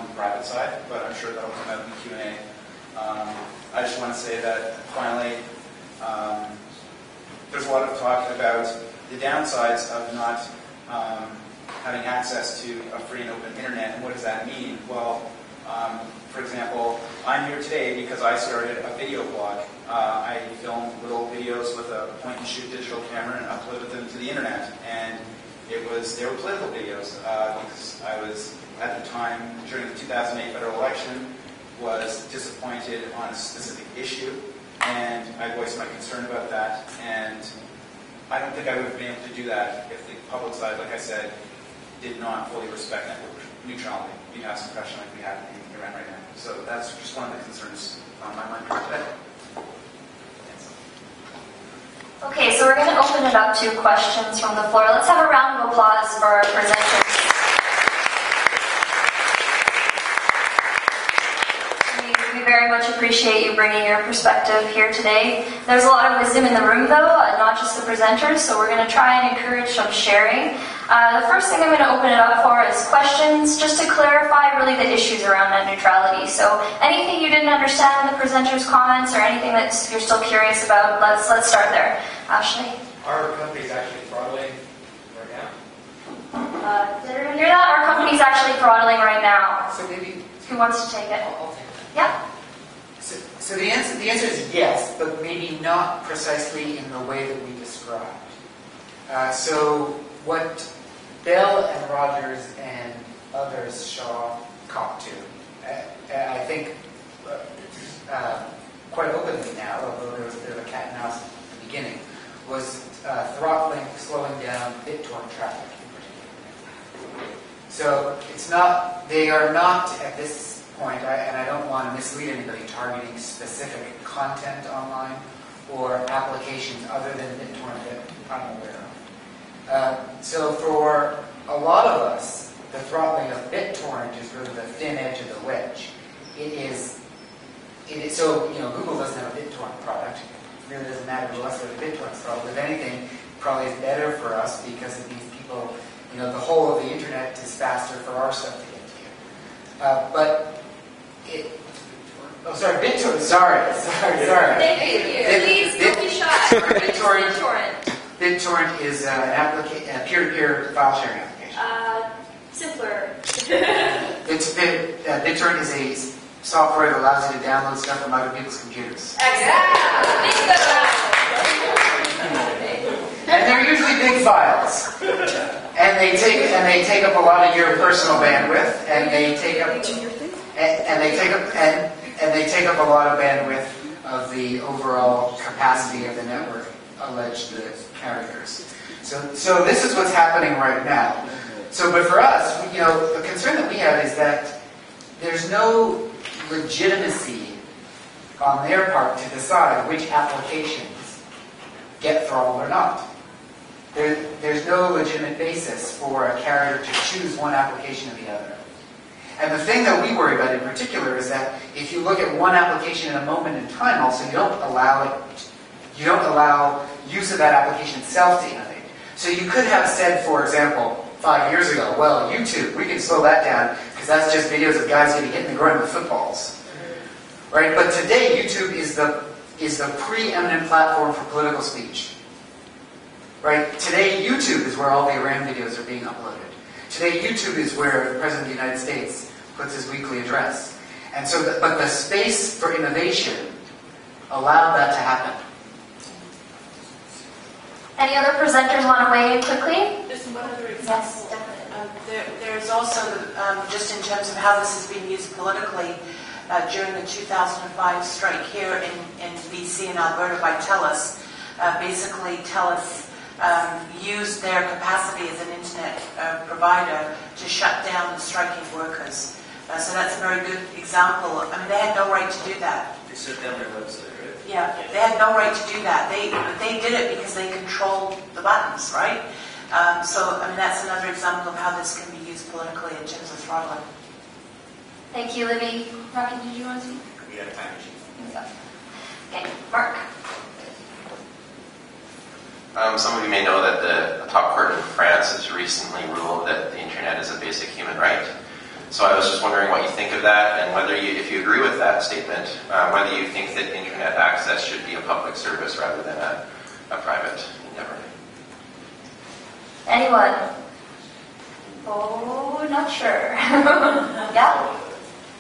on the private side, but I'm sure that will come out in the Q&A. I just want to say that, finally, there's a lot of talk about the downsides of not having access to a free and open internet, and what does that mean? Well, for example, I'm here today because I started a video blog. I film little videos with a point-and-shoot digital camera and uploaded them to the internet, and they were political videos because I was, at the time, during the 2008 federal election, was disappointed on a specific issue, and I voiced my concern about that, and I don't think I would have been able to do that if the public side, like I said, did not fully respect network neutrality. You'd have some pressure like we have in Iran right now. So that's just one of the concerns on my mind today. Okay, so we're going to open it up to questions from the floor. Let's have a round of applause for our presenters. We very much appreciate you bringing your perspective here today. There's a lot of wisdom in the room, though, not just the presenters, so we're going to try and encourage some sharing. The first thing I'm going to open it up for is questions, just to clarify really the issues around net neutrality. So anything you didn't understand in the presenters' comments or anything that you're still curious about, let's start there. Ashley? Our company's actually throttling right now. Did everyone hear that? Our company's actually throttling right now. So maybe... Who wants to take it? I'll take it. Yeah. So the answer is yes, but maybe not precisely in the way that we described. So what Bell and Rogers and others Shaw copped to, I think quite openly now, although there was a bit of a cat and mouse at the beginning, was throttling, slowing down BitTorrent traffic in particular. So it's not, they are not at this point, and I don't want to mislead anybody, targeting specific content online or applications other than BitTorrent that I'm aware of. So for a lot of us, the throttling of BitTorrent is really the thin edge of the wedge. It is so, Google doesn't have a BitTorrent product. It really doesn't matter to us that a BitTorrent's throttled. If anything, probably is better for us because it means people, the whole of the internet is faster for our stuff to get to. BitTorrent, sorry. Please don't be shy. BitTorrent is a peer-to-peer file sharing application. Simpler. BitTorrent is a software that allows you to download stuff from other people's computers. And they're usually big files. And they take up a lot of your personal bandwidth, and they take up a lot of bandwidth of the overall capacity of the network, alleged the carriers. So this is what's happening right now. But for us, the concern that we have is that there's no legitimacy on their part to decide which applications get throttled or not. There's no legitimate basis for a carrier to choose one application or the other. And the thing that we worry about in particular is that if you look at one application in a moment in time, also you don't allow use of that application itself to innovate. So you could have said, for example, 5 years ago, well, YouTube, we can slow that down because that's just videos of guys getting hit in the groin with footballs, right? But today, YouTube is the preeminent platform for political speech. Right? Today, YouTube is where all the Iran videos are being uploaded. Today, YouTube is where the President of the United States puts his weekly address. And so, but the space for innovation allowed that to happen. Any other presenters want to weigh in quickly? Just one other example. Yes, definitely. There's also, just in terms of how this has been used politically, during the 2005 strike here in BC and Alberta by TELUS, basically TELUS used their capacity as an internet provider to shut down the striking workers. So that's a very good example. I mean, they had no right to do that. They shut down their website, right? Yeah, they had no right to do that. They did it because they controlled the buttons, right? So, I mean, that's another example of how this can be used politically in terms of throttling. Thank you, Libby. Rocky, did you want to speak? We got a time machine. Okay, Mark. Some of you may know that the top court in France has recently ruled that the internet is a basic human right. So I was just wondering what you think of that, and whether you, if you agree with that statement, whether you think that internet access should be a public service rather than a private endeavor. Anyone? Oh, not sure. Yeah?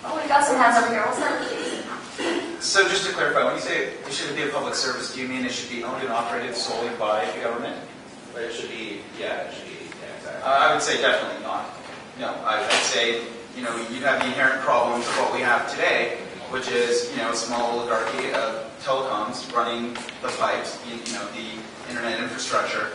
Oh, we got some hands over here. What's that? So just to clarify, when you say it should be a public service, do you mean it should be owned and operated solely by the government? But it should be, yeah, exactly. I would say definitely not. No, I'd say, you have the inherent problems of what we have today, which is, a small oligarchy of telecoms running the pipes, the internet infrastructure,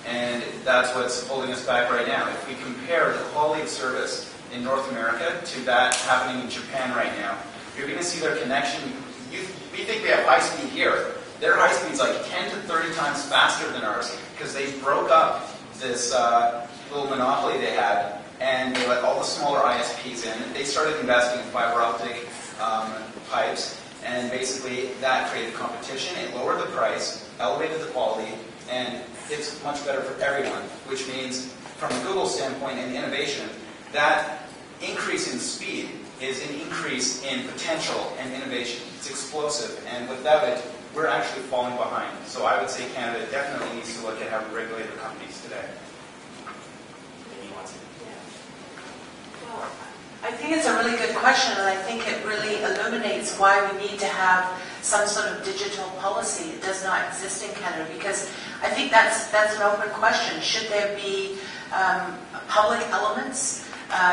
and that's what's holding us back right now. If we compare the quality of service in North America to that happening in Japan right now, you're going to see their connection. We think we have high speed here. Their high speed's like 10 to 30 times faster than ours because they broke up this little monopoly they had, and they let all the smaller ISPs in. They started investing in fiber optic pipes, and basically that created competition. It lowered the price, elevated the quality, and it's much better for everyone, which means from a Google standpoint and innovation, that increase in speed is an increase in potential and innovation. It's explosive, and without it, we're actually falling behind. So I would say Canada definitely needs to look at how we regulate our companies today. I think it's a really good question, and I think it really illuminates why we need to have some sort of digital policy. It does not exist in Canada, because I think that's an open question. Should there be public elements?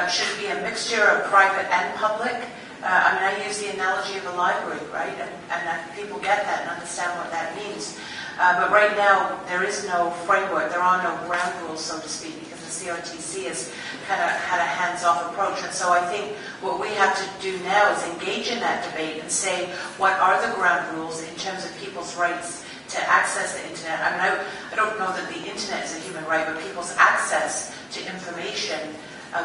Should it be a mixture of private and public? I use the analogy of a library, right? And people get that and understand what that means. But right now, there is no framework. There are no ground rules, so to speak, because the CRTC has kind of had a hands-off approach. And so I think what we have to do now is engage in that debate and say, what are the ground rules in terms of people's rights to access the internet? I don't know that the internet is a human right, but people's access to information,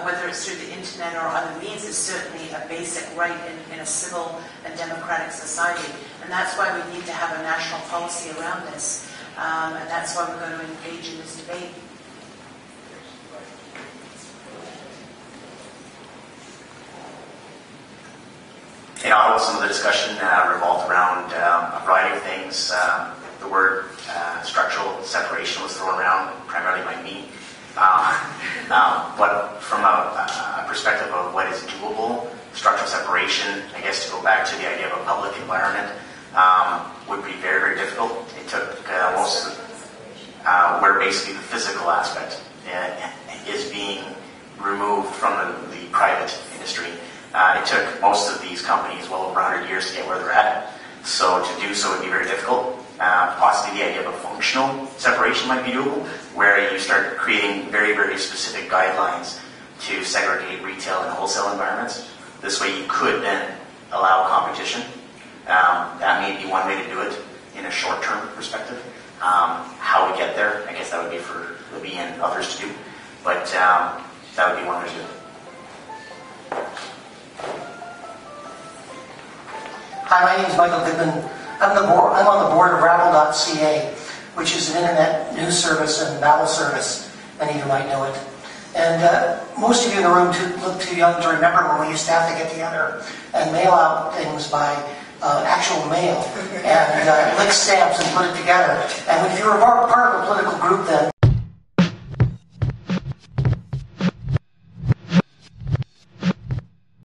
whether it's through the internet or other means, is certainly a basic right in a civil and democratic society. And that's why we need to have a national policy around this. And that's why we're going to engage in this debate. In Ottawa, some of the discussion revolved around a variety of things. The word structural separation was thrown around, primarily by me. But from a perspective of what is doable, structural separation, I guess to go back to the idea of a public environment, would be very, very difficult. It took most of where basically the physical aspect is being removed from the private industry. It took most of these companies well over 100 years to get where they're at. So to do so would be very difficult. Possibly the idea of a functional separation might be doable, where you start creating very, very specific guidelines to segregate retail and wholesale environments. This way you could then allow competition. That may be one way to do it in a short-term perspective. How we get there, I guess that would be for Libby and others to do. But that would be one way to do it. Hi, my name is Michael Goodman. I'm on the board of Rabble.ca, which is an internet news service and battle service. Many of you might know it. And most of you in the room look too young to remember when we used to have to get together and mail out things by actual mail and lick stamps and put it together. And if you were part of a political group then,